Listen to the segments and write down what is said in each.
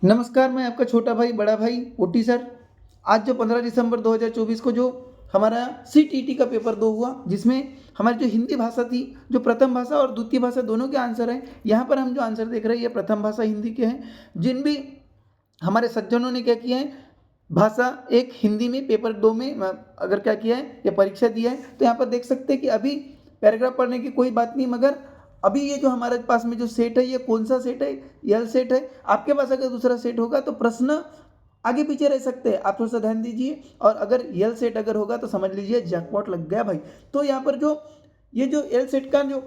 नमस्कार, मैं आपका छोटा भाई बड़ा भाई ओटी सर। आज जो 15 दिसंबर 2024 को जो हमारा सीटीईटी का पेपर 2 हुआ, जिसमें हमारी जो हिंदी भाषा थी, जो प्रथम भाषा और द्वितीय भाषा दोनों के आंसर हैं। यहाँ पर हम जो आंसर देख रहे हैं ये प्रथम भाषा हिंदी के हैं। जिन भी हमारे सज्जनों ने क्या किया है, भाषा एक हिंदी में पेपर 2 में अगर क्या किया है या परीक्षा दिया है, तो यहाँ पर देख सकते हैं कि अभी पैराग्राफ पढ़ने की कोई बात नहीं, मगर अभी ये जो हमारे पास में जो सेट है ये कौन सा सेट है, यल सेट है। आपके पास अगर दूसरा सेट होगा तो प्रश्न आगे पीछे रह सकते हैं, आप थोड़ा सा ध्यान दीजिए। और अगर यल सेट अगर होगा तो समझ लीजिए जैकपॉट लग गया भाई। तो यहाँ पर जो ये जो यल सेट का जो,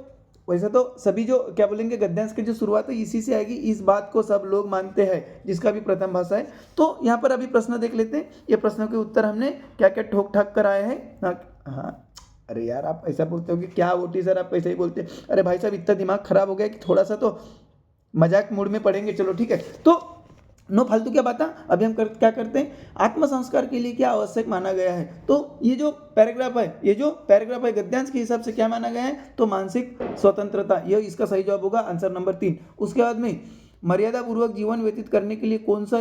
वैसे तो सभी जो क्या बोलेंगे गद्यांश की जो शुरुआत है इसी से आएगी, इस बात को सब लोग मानते हैं, जिसका भी प्रथम भाषा है। तो यहाँ पर अभी प्रश्न देख लेते हैं। ये प्रश्नों के उत्तर हमने क्या क्या ठोक ठाक कर आए हैं। हाँ, अरे यार आप ऐसा बोलते हो कि क्या ओटी सर आप ऐसा ही बोलते हैं। अरे भाई साहब इतना दिमाग खराब हो गया कि थोड़ा सा तो मजाक मूड में पढ़ेंगे। चलो ठीक है, तो नो फालतू क्या बात है। अभी हम क्या करते हैं, आत्म संस्कार के लिए क्या आवश्यक माना गया है। तो ये जो पैराग्राफ है गद्यांश के हिसाब से क्या माना गया है, तो मानसिक स्वतंत्रता, ये इसका सही जवाब होगा, आंसर नंबर 3। उसके बाद में मर्यादा पूर्वक जीवन व्यतीत करने के लिए कौन सा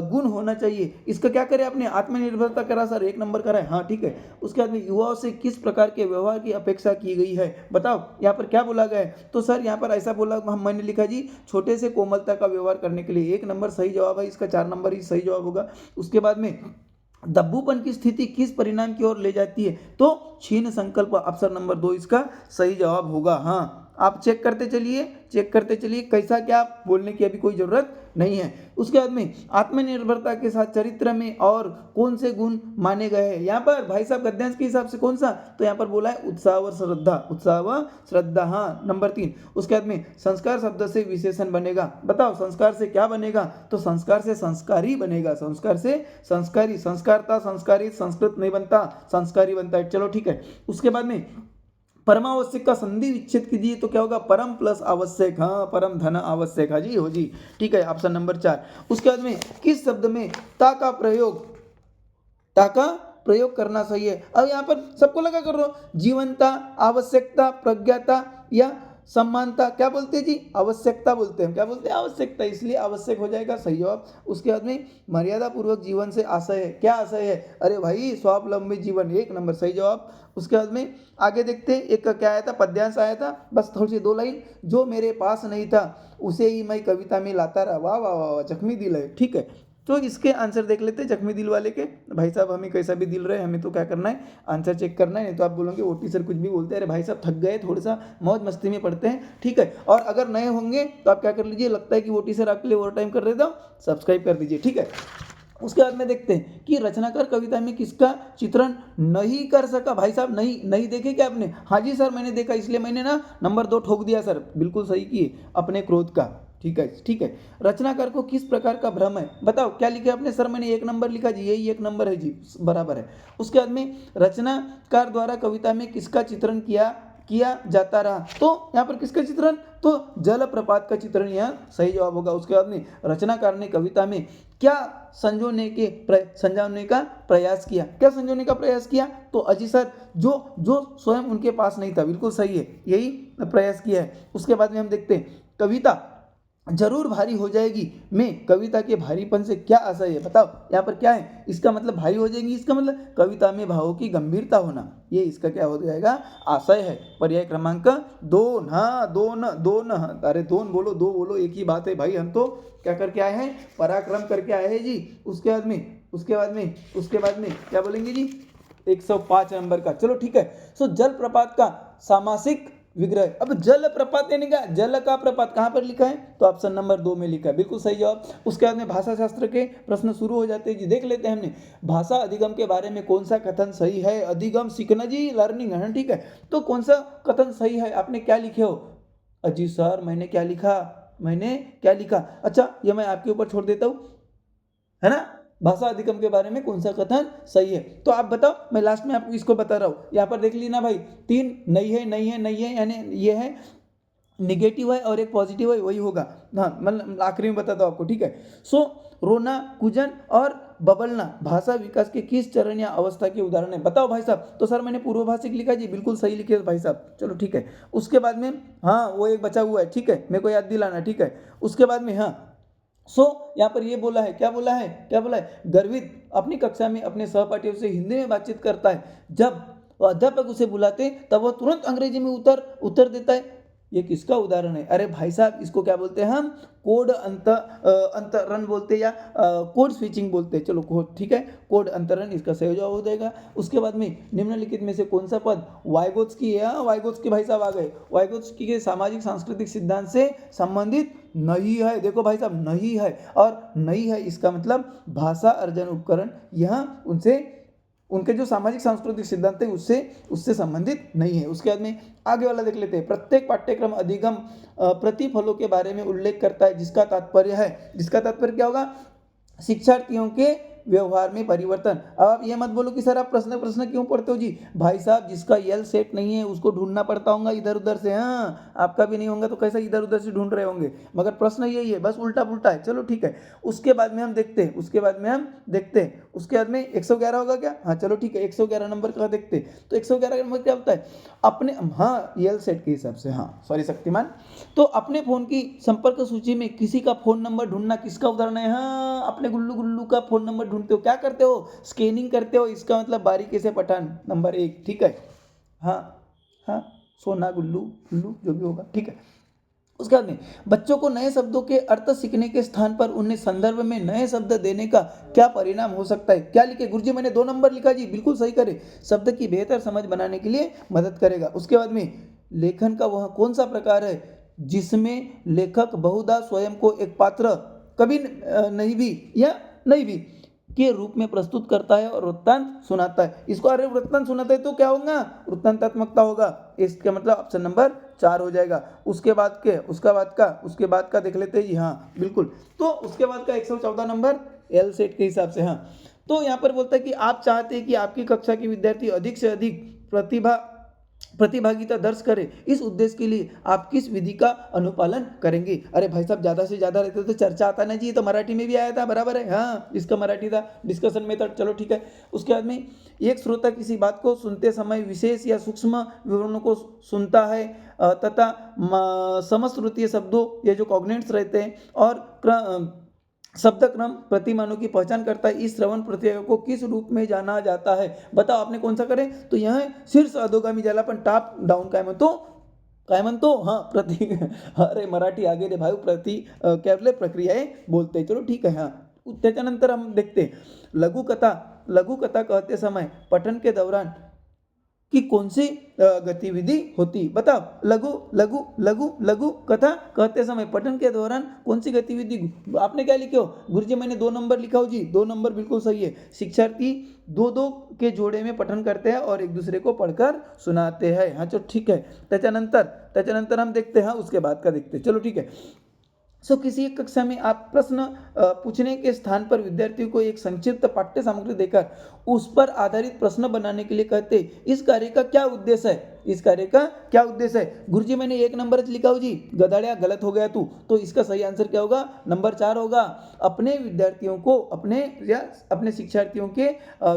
गुण होना चाहिए, इसका क्या करें आपने, आत्मनिर्भरता करा सर, 1 नंबर करा है, हाँ ठीक है। उसके बाद में युवाओं से किस प्रकार के व्यवहार की अपेक्षा की गई है, बताओ यहाँ पर क्या बोला गया है। तो सर यहाँ पर ऐसा बोला, मैंने लिखा जी छोटे से कोमलता का व्यवहार करने के लिए, 1 नंबर सही जवाब है, इसका 4 नंबर ही सही जवाब होगा। उसके बाद में दब्बूपन की स्थिति किस परिणाम की ओर ले जाती है, तो क्षीण संकल्प, ऑप्शन नंबर 2 इसका सही जवाब होगा। हाँ, आप चेक करते चलिए कैसा क्या बोलने की अभी कोई ज़रूरत नहीं है। उसके बाद में आत्मनिर्भरता के साथ चरित्र में और कौन से गुण माने गए हैं, यहाँ पर भाई साहब गद्यांश के हिसाब से कौन सा, तो यहाँ पर बोला है उत्साह व श्रद्धा, हाँ नंबर 3। उसके बाद में संस्कार शब्द से विशेषण बनेगा, बताओ संस्कार से क्या बनेगा, तो संस्कार से संस्कारी बनेगा, संस्कार से संस्कारी, संस्कारता संस्कारित संस्कृत नहीं बनता, संस्कारी बनता है। चलो ठीक है। उसके बाद में परमावश्यक का संधि विच्छेद कीजिए, तो क्या होगा, परम प्लस आवश्यक, हाँ परम धन आवश्यक, हाँ जी हो जी, ठीक है, ऑप्शन नंबर 4। उसके बाद में किस शब्द में ता का प्रयोग करना सही है। अब यहाँ पर सबको लगा कर रहा हूँ, जीवनता, आवश्यकता, प्रज्ञाता या सम्मानता, क्या बोलते हैं जी, आवश्यकता बोलते हैं, क्या बोलते हैं, आवश्यकता, इसलिए आवश्यक हो जाएगा सही जवाब। उसके बाद में मर्यादा पूर्वक जीवन से आशय है, क्या आशय है, अरे भाई स्वावलंबी जीवन, 1 नंबर सही जवाब। उसके बाद में आगे देखते हैं, एक क्या आया था, पद्यांश आया था, बस थोड़ी सी 2 लाइन, जो मेरे पास नहीं था उसे ही मैं कविता में लाता रहा, वाह वाह वाह, जख्मी दिल है, ठीक है। तो इसके आंसर देख लेते हैं जख्मी दिल वाले के। भाई साहब हमें कैसा भी दिल रहे, हमें तो क्या करना है, आंसर चेक करना है, नहीं तो आप बोलोगे ओटी सर कुछ भी बोलते हैं। अरे भाई साहब थक गए, थोड़ा सा मौज मस्ती में पढ़ते हैं, ठीक है। और अगर नए होंगे तो आप क्या कर लीजिए, लगता है कि ओटी सर आपके लिए ओवर टाइम कर रहे थे, सब्सक्राइब कर दीजिए, ठीक है। उसके बाद में देखते हैं कि रचनाकार कविता में किसका चित्रण नहीं कर सका। भाई साहब नहीं देखे क्या आपने, हाँ जी सर मैंने देखा, इसलिए मैंने ना नंबर 2 ठोक दिया सर, बिल्कुल सही किए, अपने क्रोध का, ठीक है। रचनाकार को किस प्रकार का भ्रम है, बताओ क्या लिखे आपने, सर मैंने 1 नंबर लिखा जी, यही 1 नंबर है जी, बराबर है। उसके बाद में रचनाकार द्वारा कविता में किसका चित्रण किया जाता रहा, तो यहाँ पर किसका चित्रण, तो जलप्रपात का चित्रण यहाँ सही जवाब होगा। उसके बाद में रचनाकार ने कविता में क्या संजोने का प्रयास किया, क्या संजोने का प्रयास किया, तो अजी सर जो स्वयं उनके पास नहीं था, बिल्कुल सही है, यही प्रयास किया है। उसके बाद में हम देखते हैं कविता जरूर भारी हो जाएगी में कविता के भारीपन से क्या आशय है, बताओ यहाँ पर क्या है, इसका मतलब भारी हो जाएगी, इसका मतलब कविता में भावों की गंभीरता होना, ये इसका क्या हो जाएगा, आशय है। पर्याय क्रमांक 2, हाँ दोन, अरे दोन बोलो, 2 बोलो, एक ही बात है भाई, हम तो क्या करके आए हैं, पराक्रम करके आए हैं जी। उसके बाद में क्या बोलेंगे जी, 105 नंबर का, चलो ठीक है। सो जलप्रपात का सामासिक विग्रह, अब जल प्रपात यानी क्या, जल का प्रपात कहाँ पर लिखा है, तो ऑप्शन नंबर 2 में लिखा है, बिल्कुल सही जवाब। उसके बाद में भाषा शास्त्र के प्रश्न शुरू हो जाते हैं जी, देख लेते हैं हमने भाषा अधिगम के बारे में कौन सा कथन सही है, अधिगम सीखना जी, लर्निंग है, ठीक है। तो कौन सा कथन सही है, आपने क्या लिखे हो, अजी सर मैंने क्या लिखा, अच्छा ये मैं आपके ऊपर छोड़ देता हूँ, है ना, भाषा अधिगम के बारे में कौन सा कथन सही है, तो आप बताओ, मैं लास्ट में आपको इसको बता रहा हूँ। यहाँ पर देख लेना भाई, 3 नहीं है, यानी ये है निगेटिव है और एक पॉजिटिव है, वही होगा, हाँ मतलब आखिरी में बताता हूँ आपको, ठीक है। सो रोना, कुजन और बबलना भाषा विकास के किस चरण या अवस्था के उदाहरण है, बताओ भाई साहब, तो सर मैंने पूर्वभाषिक लिखा जी, बिल्कुल सही लिखे भाई साहब, चलो ठीक है। उसके बाद में हाँ वो एक बचा हुआ है, ठीक है, मेरे को याद दिलाना, ठीक है। उसके बाद में हाँ यहाँ पर ये बोला है, क्या बोला है, क्या बोला है, गर्वित अपनी कक्षा में अपने सहपाठियों से हिंदी में बातचीत करता है। जब अध्यापक उसे बुलाते तब वह तुरंत अंग्रेजी में उत्तर देता है। ये किसका उदाहरण है? अरे भाई साहब, इसको क्या बोलते हैं हम? कोड अंतरण बोलते हैं या कोड स्विचिंग बोलते हैं। चलो कोड, ठीक है, कोड अंतरण इसका सही जवाब हो जाएगा। उसके बाद में निम्नलिखित में से कौन सा पद वाइगोत्स्की है? वाइगोत्स्की भाई साहब आ गए। वाइगोत्स्की के सामाजिक सांस्कृतिक सिद्धांत से संबंधित नहीं है। देखो भाई साहब, नहीं है, और नहीं है इसका मतलब भाषा अर्जन उपकरण यहाँ उनके जो सामाजिक सांस्कृतिक सिद्धांत है उससे संबंधित नहीं है। उसके बाद में आगे वाला देख लेते हैं। प्रत्येक पाठ्यक्रम अधिगम प्रतिफलों के बारे में उल्लेख करता है, जिसका तात्पर्य क्या होगा? शिक्षार्थियों के व्यवहार में परिवर्तन। अब आप ये मत बोलो कि सर आप प्रश्न क्यों पढ़ते हो जी? भाई साहब, जिसका यल सेट नहीं है उसको ढूंढना पड़ता होगा इधर उधर से। हाँ, आपका भी नहीं होगा तो कैसे इधर उधर से ढूंढ रहे होंगे, मगर प्रश्न यही है, बस उल्टा पुल्टा है। चलो ठीक है, उसके बाद में हम देखते हैं उसके बाद में 111 होगा क्या? हाँ चलो ठीक है, 111 नंबर का देखते हैं। तो 111 नंबर क्या होता है? अपने, हाँ, यल सेट के हिसाब से, हाँ सॉरी शक्तिमान। तो अपने फोन की संपर्क सूची में किसी का फोन नंबर ढूंढना किसका उदाहरण है? हाँ, अपने गुल्लू का फोन नंबर ढूंढते हो, क्या करते हो? स्कैनिंग करते हो, इसका मतलब बारीकी से पठान, नंबर 1, ठीक है। हाँ, सोना गुल्लू जो भी होगा, ठीक है। उसके बाद में बच्चों को नए शब्दों के अर्थ सीखने के स्थान पर उन्हें संदर्भ में नए शब्द देने का क्या परिणाम हो सकता है? क्या लिखे? गुरुजी मैंने 2 नंबर लिखा जी, बिल्कुल सही करे। शब्द की बेहतर समझ बनाने के लिए मदद करेगा। उसके बाद में लेखन का वह कौन सा प्रकार है जिसमें लेखक बहुधा स्वयं को एक पात्र कभी नहीं भी के रूप में प्रस्तुत करता है और वृत्तांत सुनाता है? इसको अरे वृत्तांत सुनाता है तो क्या होगा? वृत्तांतात्मकता होगा। इसका मतलब ऑप्शन नंबर 4 हो जाएगा। उसके बाद का देख लेते हैं जी। हाँ बिल्कुल, तो उसके बाद का 114 नंबर एल सेट के हिसाब से। हाँ, तो यहाँ पर बोलता है कि आप चाहते हैं कि आपकी कक्षा के विद्यार्थी अधिक से अधिक प्रतिभागिता दर्ज करे, इस उद्देश्य के लिए आप किस विधि का अनुपालन करेंगे? अरे भाई साहब, ज़्यादा से ज़्यादा रहते तो चर्चा आता ना जी, ये तो मराठी में भी आया था, बराबर है। हाँ, इसका मराठी था डिस्कशन मेथड, चलो ठीक है। उसके बाद में एक श्रोता किसी बात को सुनते समय विशेष या सूक्ष्म विवरणों को सुनता है तथा समश्रुतीय शब्दों, ये जो कॉग्नेट्स रहते हैं, और शब्द क्रम प्रतिमानों की पहचान करता है। इस श्रवण प्रक्रिया को किस रूप में जाना जाता है? बताओ आपने कौन सा करें? तो यह शीर्ष अधोगामी ज्याला पण टॉप डाउन काय म्हणतो हाँ प्रति अरे मराठी आगे रे भाई, काय बोलले प्रक्रिया बोलते हैं। चलो ठीक है। हाँ, त्याच्यानंतर हम देखते हैं लघुकथा कहते समय पठन के दौरान कि कौन सी गतिविधि होती? बताओ, लघु कथा कहते समय पठन के दौरान कौन सी गतिविधि? आपने क्या लिखे हो? गुरुजी मैंने 2 नंबर लिखा हो जी, 2 नंबर बिल्कुल सही है। शिक्षार्थी 2 के जोड़े में पठन करते हैं और एक दूसरे को पढ़कर सुनाते हैं। हाँ चलो ठीक है। त्याच्यानंतर हम देखते हैं, उसके बाद का देखते हैं। चलो ठीक है। किसी एक कक्षा में आप प्रश्न पूछने के स्थान पर विद्यार्थियों को एक संक्षिप्त पाठ्य सामग्री देकर उस पर आधारित प्रश्न बनाने के लिए कहते हैं। इस कार्य का क्या उद्देश्य है? गुरुजी मैंने 1 नंबर लिखा हो जी, गदाड़िया गलत हो गया तू। तो इसका सही आंसर क्या होगा? नंबर 4 होगा। अपने विद्यार्थियों को अपने शिक्षार्थियों के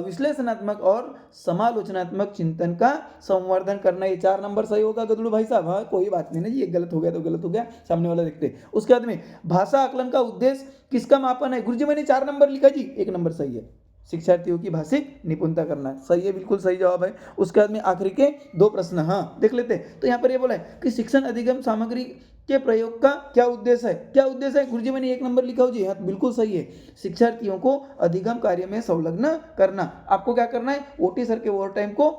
विश्लेषणात्मक और समालोचनात्मक चिंतन का संवर्धन करना, ये 4 नंबर सही होगा गदड़ू भाई साहब। हाँ कोई बात नहीं ना जी, एक गलत हो गया तो गलत हो गया, सामने वाला देखते हैं। उसके बाद में भाषा आकलन का उद्देश्य किसका मापन है? गुरुजी मैंने 4 नंबर लिखा जी, 1 नंबर सही है। शिक्षार्थियों की भाषिक निपुणता करना है, सही है, बिल्कुल सही जवाब है। उसके बाद में आखिरी के 2 प्रश्न हाँ देख लेते हैं। तो यहाँ पर ये बोला है कि शिक्षण अधिगम सामग्री के प्रयोग का क्या उद्देश्य है? गुरुजी मैंने 1 नंबर लिखा हो जी, हाँ बिल्कुल सही है। शिक्षार्थियों को अधिगम कार्य में संलग्न करना। आपको क्या करना है? ओटी सर के ओवर टाइम को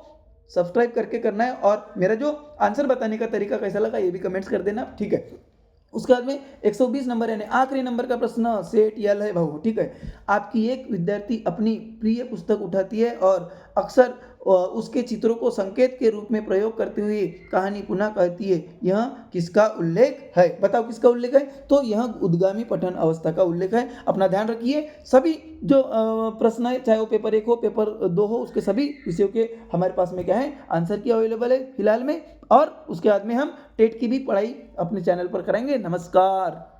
सब्सक्राइब करके करना है, और मेरा जो आंसर बताने का तरीका कैसा लगा ये भी कमेंट्स कर देना, ठीक है। उसके बाद में 120 नंबर यानी आखिरी नंबर का प्रश्न सेट यल है भाऊ, ठीक है। आपकी एक विद्यार्थी अपनी प्रिय पुस्तक उठाती है और अक्सर उसके चित्रों को संकेत के रूप में प्रयोग करते हुए कहानी पुनः कहती है। यह किसका उल्लेख है? बताओ किसका उल्लेख है? तो यह उद्गामी पठन अवस्था का उल्लेख है। अपना ध्यान रखिए, सभी जो प्रश्न है, चाहे वो पेपर 1 हो पेपर 2 हो, उसके सभी विषयों के हमारे पास में क्या है, आंसर की अवेलेबल है फिलहाल में। और उसके बाद में हम टेट की भी पढ़ाई अपने चैनल पर कराएंगे। नमस्कार।